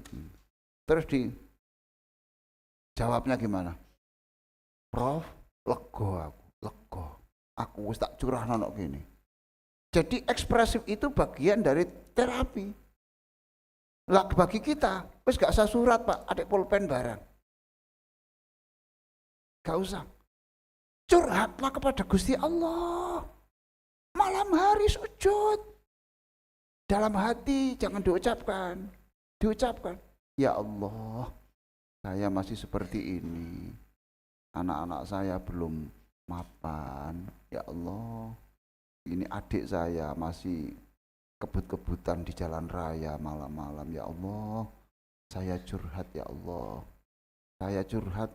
Terus jawabnya gimana? Prof, lego. Aku wis tak curahno nang kene. Jadi ekspresif itu bagian dari terapi. Lah bagi kita, wis gak usah surat Pak, ada pulpen barang. Gak usah. Curhatlah kepada Gusti Allah. Malam hari sujud. Dalam hati jangan diucapkan. Ya Allah, saya masih seperti ini. Anak-anak saya belum mapan. Ya Allah, ini adik saya masih kebut-kebutan di jalan raya malam-malam. Ya Allah, saya curhat ya Allah. Saya curhat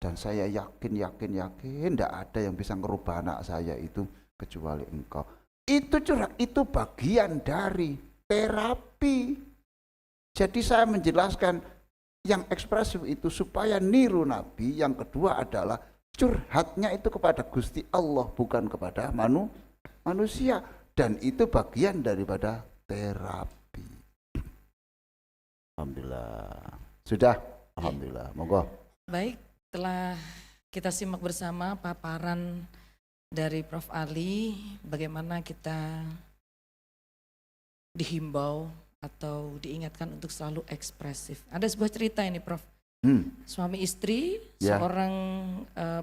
dan saya yakin tidak ada yang bisa merubah anak saya itu kecuali Engkau. Itu curhat, itu bagian dari terapi. Jadi saya menjelaskan yang ekspresif itu supaya niru Nabi. Yang kedua adalah curhatnya itu kepada Gusti Allah, bukan kepada manusia. Dan itu bagian daripada terapi. Alhamdulillah. Sudah? Alhamdulillah. Monggo. Baik, telah kita simak bersama paparan dari Prof. Ali, bagaimana kita dihimbau atau diingatkan untuk selalu ekspresif. Ada sebuah cerita ini Prof. Suami istri, seorang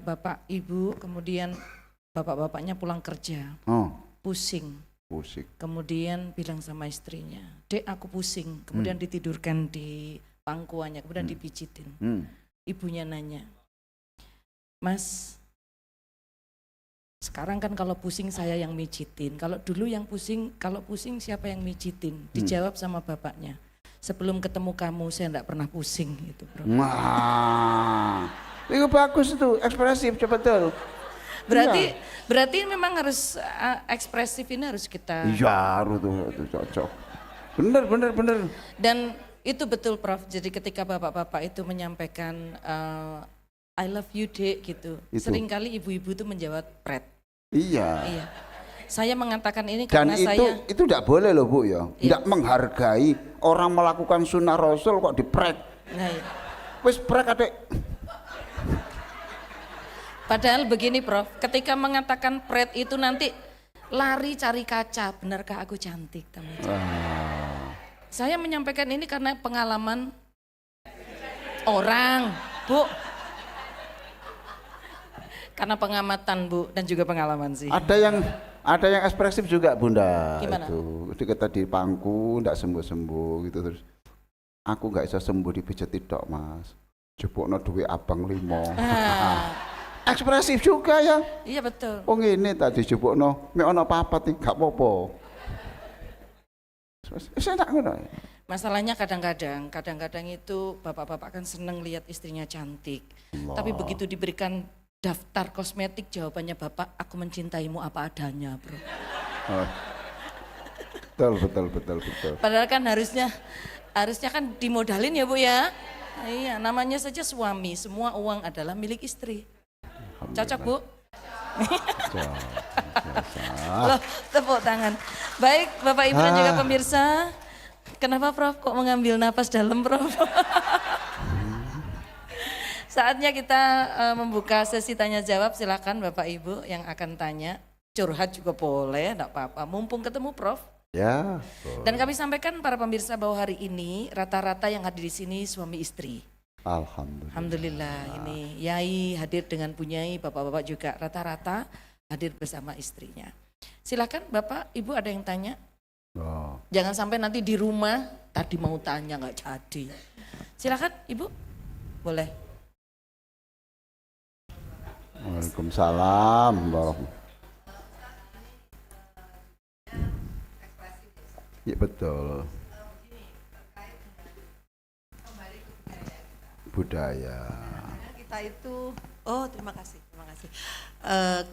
bapak ibu, kemudian bapak-bapaknya pulang kerja, pusing. Kemudian bilang sama istrinya, "Dek, aku pusing." Kemudian ditidurkan di pangkuannya, kemudian dipijitin. Ibunya nanya, "Mas, Sekarang kan kalau pusing saya yang mijitin. Kalau dulu yang pusing, kalau pusing siapa yang mijitin? Dijawab sama bapaknya. Sebelum ketemu kamu saya enggak pernah pusing gitu, Bro. Wah, itu bagus itu, ekspresif, betul. Berarti memang harus ekspresif ini harus kita. Iya, itu cocok. Bener. Dan itu betul, Prof. Jadi ketika bapak-bapak itu menyampaikan I love you, Dek, gitu. Seringkali ibu-ibu itu menjawab pret. Iya. Saya mengatakan ini Dan karena saya itu tidak boleh loh Bu ya. Tidak menghargai orang melakukan sunnah Rasul kok diprek. Nah, iya. Wis prek adek. Padahal begini, Prof, ketika mengatakan pret itu nanti lari cari kaca, benarkah aku cantik? Saya menyampaikan ini karena pengalaman orang, Bu. Karena pengamatan, Bu, dan juga pengalaman sih. Ada yang ekspresif juga Bunda. Gimana? Itu kita di pangku ndak sembuh-sembuh gitu terus. Aku nggak bisa sembuh dipijeti tok, Mas. Jebokno duwe abang 5. Ekspresif juga ya. Iya betul. Oh ngene tadi jebokno, mek ana papat nih, gak apa-apa. Wis enak ngono. Masalahnya kadang-kadang itu bapak-bapak kan seneng lihat istrinya cantik. Allah. Tapi begitu diberikan daftar kosmetik jawabannya bapak, aku mencintaimu apa adanya, Bro. Betul. Padahal kan harusnya kan dimodalin ya, Bu ya. Iya, namanya saja suami, semua uang adalah milik istri. Cocok, Bu? Loh, tepuk tangan. Baik, Bapak Ibu dan juga pemirsa. Kenapa Prof kok mengambil napas dalam, Prof? Saatnya kita membuka sesi tanya jawab. Silakan Bapak Ibu yang akan tanya. Curhat juga boleh, enggak apa-apa. Mumpung ketemu Prof. Ya. Dan kami sampaikan para pemirsa bahwa hari ini rata-rata yang hadir di sini suami istri. Alhamdulillah. Ini Yai hadir dengan Bunyai, bapak-bapak juga rata-rata hadir bersama istrinya. Silakan Bapak, Ibu ada yang tanya? Jangan sampai nanti di rumah tadi mau tanya nggak jadi. Silakan Ibu, boleh. Waalaikumsalam. Ya betul. Budaya. Kita itu, terima kasih.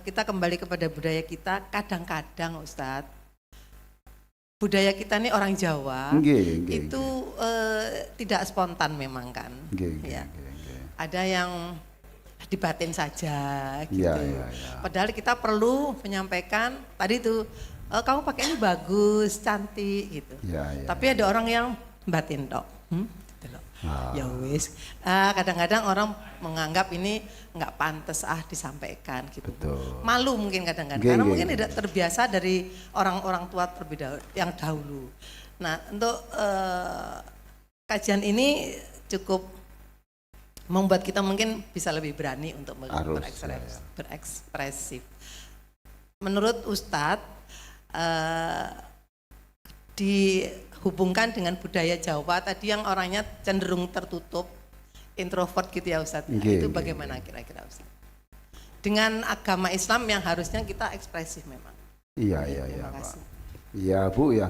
Kita kembali kepada budaya kita. Kadang-kadang Ustadz, budaya kita ini orang Jawa itu tidak spontan memang kan. Ya. Ada yang dibatin saja gitu. Ya. Padahal kita perlu menyampaikan tadi itu kamu pakai ini bagus, cantik gitu. Ya. Tapi ada orang yang batin tok. Gitu loh. Ya wis. Kadang-kadang orang menganggap ini nggak pantas disampaikan gitu. Betul. Malu mungkin kadang-kadang karena mungkin tidak terbiasa dari orang-orang tua terlebih dahulu, yang dahulu. Nah, untuk kajian ini cukup membuat kita mungkin bisa lebih berani untuk berekspresif. Menurut Ustadz, dihubungkan dengan budaya Jawa tadi yang orangnya cenderung tertutup, introvert gitu ya Ustadz. Itu bagaimana kira-kira Ustadz? Dengan agama Islam yang harusnya kita ekspresif memang. Iya Pak. Iya Bu ya.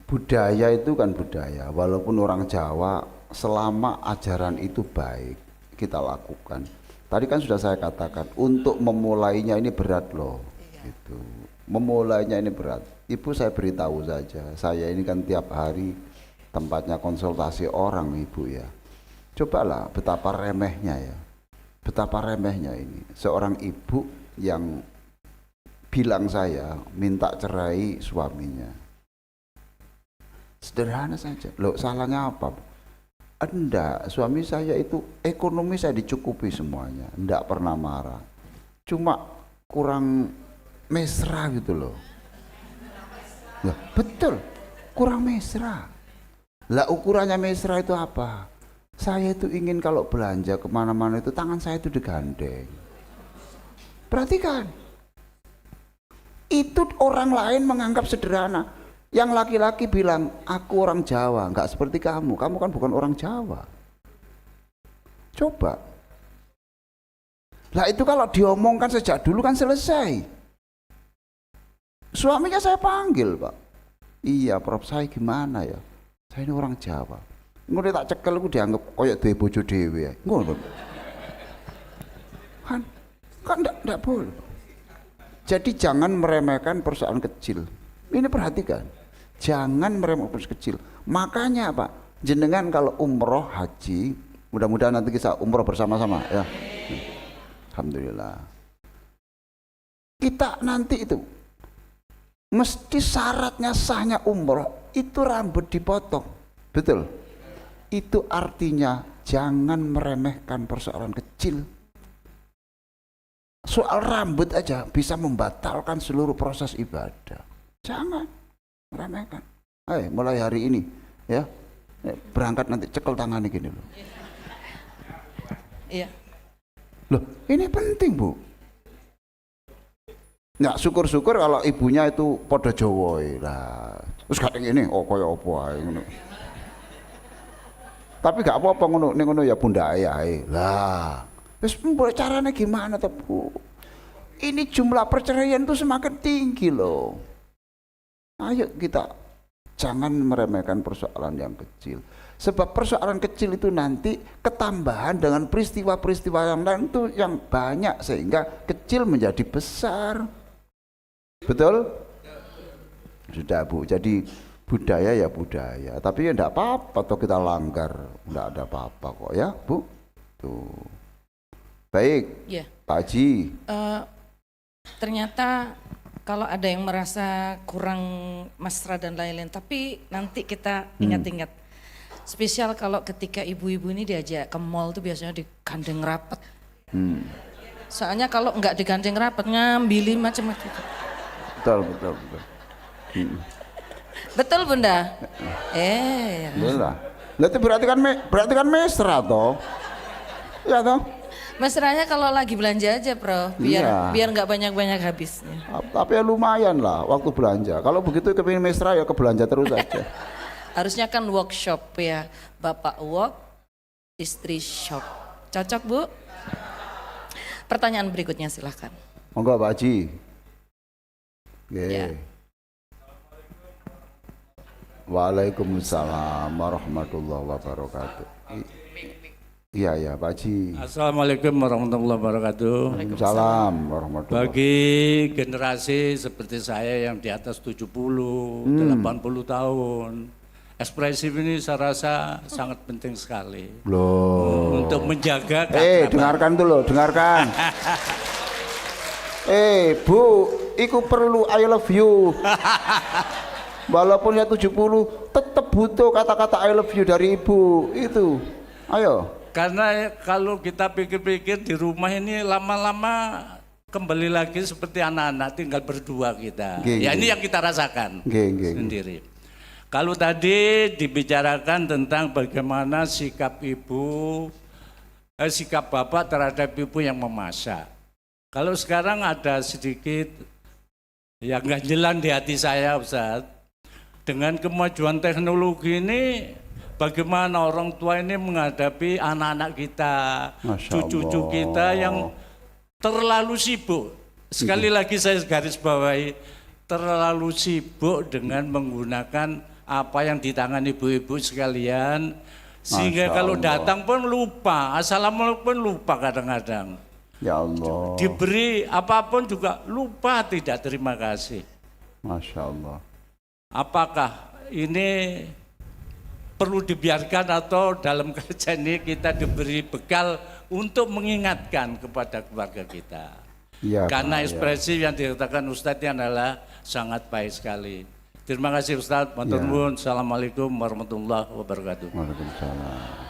Budaya itu kan budaya, walaupun orang Jawa selama ajaran itu baik kita lakukan. Tadi kan sudah saya katakan untuk memulainya ini berat loh. Gitu. Memulainya ini berat. Ibu saya beritahu saja, saya ini kan tiap hari tempatnya konsultasi orang Ibu ya. Cobalah betapa remehnya ya. Betapa remehnya ini. Seorang ibu yang bilang saya minta cerai suaminya. Sederhana saja. Loh salahnya apa? Enggak, suami saya itu ekonomi saya dicukupi semuanya. Enggak pernah marah. Cuma kurang mesra gitu loh. Ya, betul, kurang mesra. Lah ukurannya mesra itu apa? Saya itu ingin kalau belanja kemana-mana itu tangan saya itu digandeng. Perhatikan. Itu orang lain menganggap sederhana. Yang laki-laki bilang, aku orang Jawa, enggak seperti kamu. Kamu kan bukan orang Jawa. Coba. Lah itu kalau diomongkan sejak dulu kan selesai. Suaminya saya panggil, Pak. Iya, Prof, saya gimana ya? Saya ini orang Jawa. Ngono tak cekel aku dianggap koyo duwe bojo dhewe. Ngono. Kan enggak boleh. Jadi jangan meremehkan persoalan kecil. Ini perhatikan. Jangan meremehkan persoalan kecil. Makanya Pak, jenengan kalau umroh haji, mudah-mudahan nanti kita umroh bersama-sama ya. Alhamdulillah. Kita nanti itu mesti syaratnya sahnya umroh itu rambut dipotong. Betul? Itu artinya jangan meremehkan persoalan kecil. Soal rambut aja bisa membatalkan seluruh proses ibadah. Jangan meremehkan. Mulai hari ini ya, berangkat nanti cekel tangannya gini loh. Iya. Loh, ini penting, Bu. Ya, syukur-syukur kalau ibunya itu podo Jawa lah. Terus kadang ini, oh kaya apa ae ngono. Tapi gak apa-apa ngono, ning ngono ya bunda ayah lah. Terus caranya gimana tuh, Bu? Ini jumlah perceraian itu semakin tinggi loh. Ayo kita jangan meremehkan persoalan yang kecil. Sebab persoalan kecil itu nanti ketambahan dengan peristiwa-peristiwa yang lain itu yang banyak sehingga kecil menjadi besar. Betul? Sudah, Bu. Jadi budaya ya budaya, tapi ya enggak apa-apa atau kita langgar, enggak ada apa-apa kok ya, Bu. Tuh. Baik. Ya. Pak Haji. Ternyata kalau ada yang merasa kurang mesra dan lain-lain, tapi nanti kita ingat-ingat. Spesial kalau ketika ibu-ibu ini diajak ke mall tuh biasanya digandeng rapat. Soalnya kalau nggak digandeng rapat ngambilin macam-macam. Betul. Betul Bunda? Lah. Itu berarti kan mesra toh. Ya toh? Mesranya kalau lagi belanja aja, Bro. Biar nggak banyak-banyak habisnya. Tapi ya lumayan lah waktu belanja. Kalau begitu kepingin mesra ya ke belanja terus aja. Harusnya kan workshop ya, Bapak work, istri shop. Cocok Bu? Pertanyaan berikutnya silahkan. Monggo Pak Haji. Ya. Waalaikumsalam warahmatullahi wabarakatuh. Iya Pak Haji. Assalamualaikum warahmatullahi wabarakatuh. Waalaikumsalam warahmatullahi wabarakatuh. Bagi generasi seperti saya yang di atas 70, 80 tahun, ekspresif ini saya rasa sangat penting sekali. Loh. Untuk menjaga dengarkan dulu, dengarkan. Bu, iku perlu I love you. Walaupun ya 70, tetap butuh kata-kata I love you dari ibu. Itu, ayo. Karena kalau kita pikir-pikir di rumah ini lama-lama kembali lagi seperti anak-anak tinggal berdua kita. Ya ini yang kita rasakan sendiri. Kalau tadi dibicarakan tentang bagaimana sikap sikap bapak terhadap ibu yang memasak. Kalau sekarang ada sedikit yang ganjelan di hati saya, Ustaz. Dengan kemajuan teknologi ini, bagaimana orang tua ini menghadapi anak-anak kita, cucu-cucu kita yang terlalu sibuk. Sekali lagi saya garis bawahi, terlalu sibuk dengan menggunakan apa yang di tangan ibu-ibu sekalian, sehingga kalau datang pun lupa, assalamualaikum pun lupa kadang-kadang. Ya Allah. Diberi apapun juga lupa tidak terima kasih. Masya Allah. Apakah ini perlu dibiarkan atau dalam kerja ini kita diberi bekal untuk mengingatkan kepada keluarga kita? Ya, karena ekspresi yang dikatakan Ustadz ini adalah sangat baik sekali. Terima kasih Ustadz. Matur nuwun. Assalamualaikum warahmatullahi wabarakatuh. Waalaikumsalam.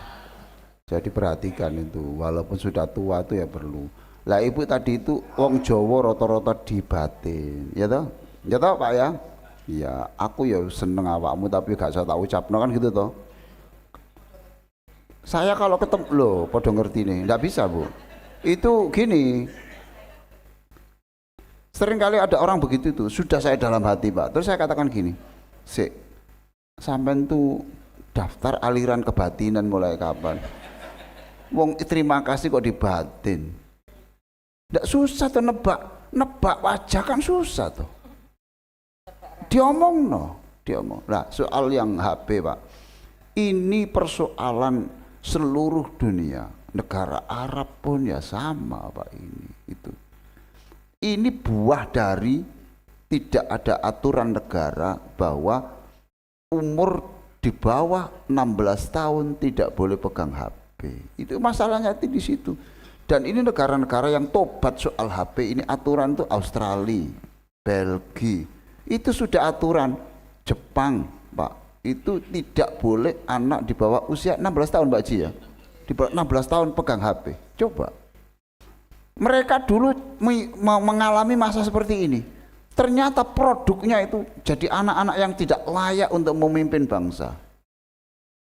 Jadi perhatikan itu, walaupun sudah tua itu ya perlu. Lah ibu tadi itu wong Jawa rata-rata dibatin, ya toh? Ya toh Pak ya? Iya, aku ya seneng awakmu tapi gak usah tak ucapno kan gitu toh. Saya kalau ketemu loh, podo ngerti nih, nggak bisa Bu. Itu gini, sering kali ada orang begitu itu, sudah saya dalam hati Pak. Terus saya katakan gini, sampean tuh daftar aliran kebatinan mulai kapan? Wong terima kasih kok dibatin. Ndak susah tuh nebak wajah kan susah tuh. Diomong. Nah, soal yang HP Pak, ini persoalan seluruh dunia. Negara Arab pun ya sama Pak itu. Ini buah dari tidak ada aturan negara bahwa umur di bawah 16 tahun tidak boleh pegang HP. Itu masalahnya itu di situ. Dan ini negara-negara yang tobat soal HP ini aturan tuh Australia, Belgia. Itu sudah aturan. Jepang, Pak. Itu tidak boleh anak di bawah usia 16 tahun, Pak Ji ya. Di bawah 16 tahun pegang HP. Coba. Mereka dulu mengalami masa seperti ini. Ternyata produknya itu jadi anak-anak yang tidak layak untuk memimpin bangsa.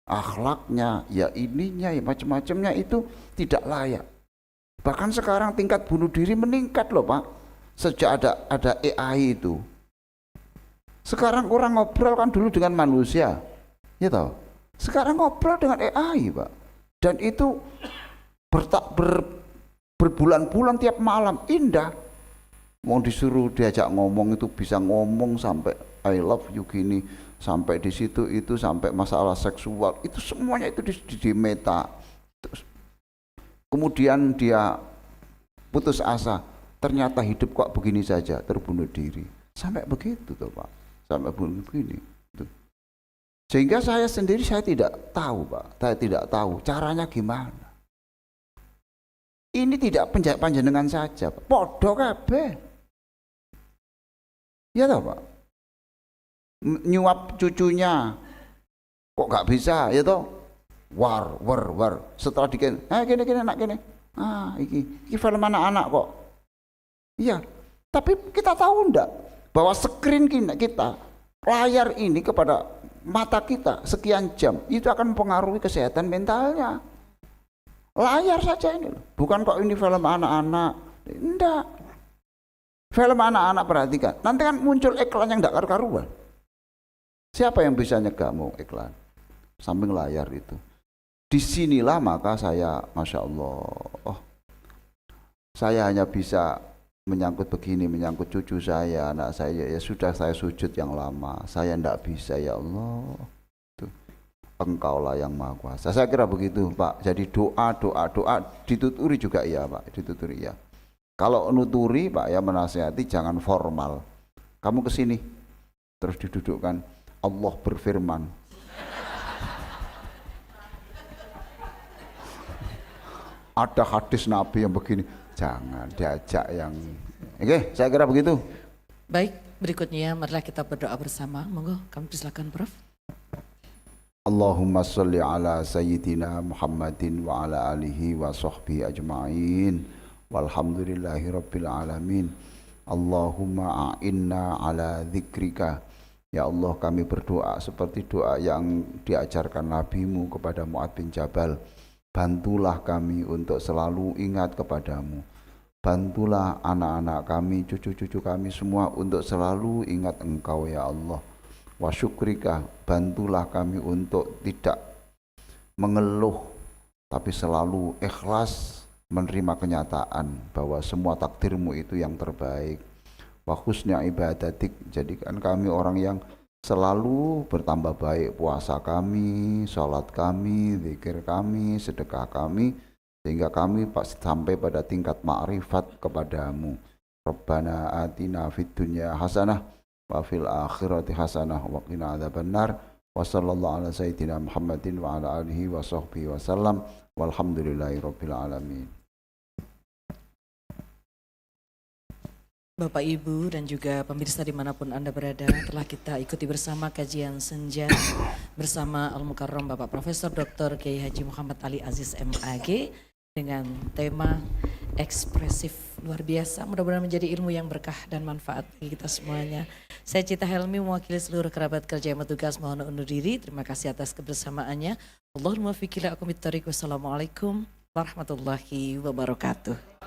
Akhlaknya, ya ininya, ya macam-macamnya itu tidak layak. Bahkan sekarang tingkat bunuh diri meningkat loh Pak. Sejak ada AI itu. Sekarang orang ngobrol kan dulu dengan manusia. Ya tahu. Sekarang ngobrol dengan AI Pak. Dan itu berbulan-bulan tiap malam, indah. Mau disuruh diajak ngomong itu bisa ngomong sampai I love you gini, sampai di situ itu sampai masalah seksual itu semuanya itu di meta. Kemudian dia putus asa, ternyata hidup kok begini saja, terbunuh diri. Sampai begitu tuh Pak, sampai bunuh begini. Tuh. Sehingga saya sendiri saya tidak tahu Pak, saya tidak tahu caranya gimana. Ini tidak panjenengan saja, Pak. Podo kabeh. Ya toh Pak. Nyuap cucunya kok gak bisa, ya toh. War. Setelah dikin, gini anak gini. Iki film anak-anak kok. Iya. Tapi kita tahu enggak bahwa screen kita, layar ini kepada mata kita sekian jam itu akan mempengaruhi kesehatan mentalnya. Layar saja ini loh. Bukan kok ini film anak-anak. Enggak. Film anak-anak perhatikan. Nanti kan muncul iklan yang enggak karu-karuan. Siapa yang bisa nyegahmu iklan? Samping layar itu. Disinilah maka saya, Masya Allah, saya hanya bisa menyangkut begini, menyangkut cucu saya, anak saya, ya sudah saya sujud yang lama. Saya enggak bisa ya Allah. Engkaulah yang maha kuasa. Saya kira begitu Pak. Jadi doa dituturi juga iya Pak, dituturi ya. Kalau nuturi Pak ya menasihati jangan formal. Kamu kesini terus didudukkan. Allah berfirman. Ada hadis Nabi yang begini. Jangan diajak yang. Oke, saya kira begitu. Baik, berikutnya marilah kita berdoa bersama. Monggo, kami persilakan Prof. Allahumma salli ala sayyidina Muhammadin wa ala alihi wa sahbihi ajma'in walhamdulillahi rabbil alamin. Allahumma a'inna ala dzikrika. Ya Allah, kami berdoa seperti doa yang diajarkan Nabi-Mu kepada Mu'adz bin Jabal. Bantulah kami untuk selalu ingat kepadamu. Bantulah anak-anak kami, cucu-cucu kami semua untuk selalu ingat Engkau ya Allah. Wa syukrika, bantulah kami untuk tidak mengeluh tapi selalu ikhlas menerima kenyataan bahwa semua takdirmu itu yang terbaik. Wa husna ibadatik, jadikan kami orang yang selalu bertambah baik puasa kami, sholat kami, zikir kami, sedekah kami, sehingga kami sampai pada tingkat ma'rifat kepadamu. Rabbana atina fid dunya hasanah wa fil akhirati hasanah wa qina adzabannar. Wa sallallahu ala sayyidina Muhammadin wa ala alihi wa sahbihi wasallam walhamdulillahi rabbil alamin. Bapak, Ibu, dan juga pemirsa dimanapun Anda berada, telah kita ikuti bersama kajian senja bersama Al-Mukarram Bapak Profesor Dr. Kiai Haji Muhammad Ali Aziz MAG dengan tema ekspresif luar biasa. Mudah-mudahan menjadi ilmu yang berkah dan manfaat bagi kita semuanya. Saya Cita Helmi mewakili seluruh kerabat kerja yang bertugas mohon undur diri. Terima kasih atas kebersamaannya. Allahumma fiqh ila aqwamit thariq. Wassalamualaikum warahmatullahi wabarakatuh.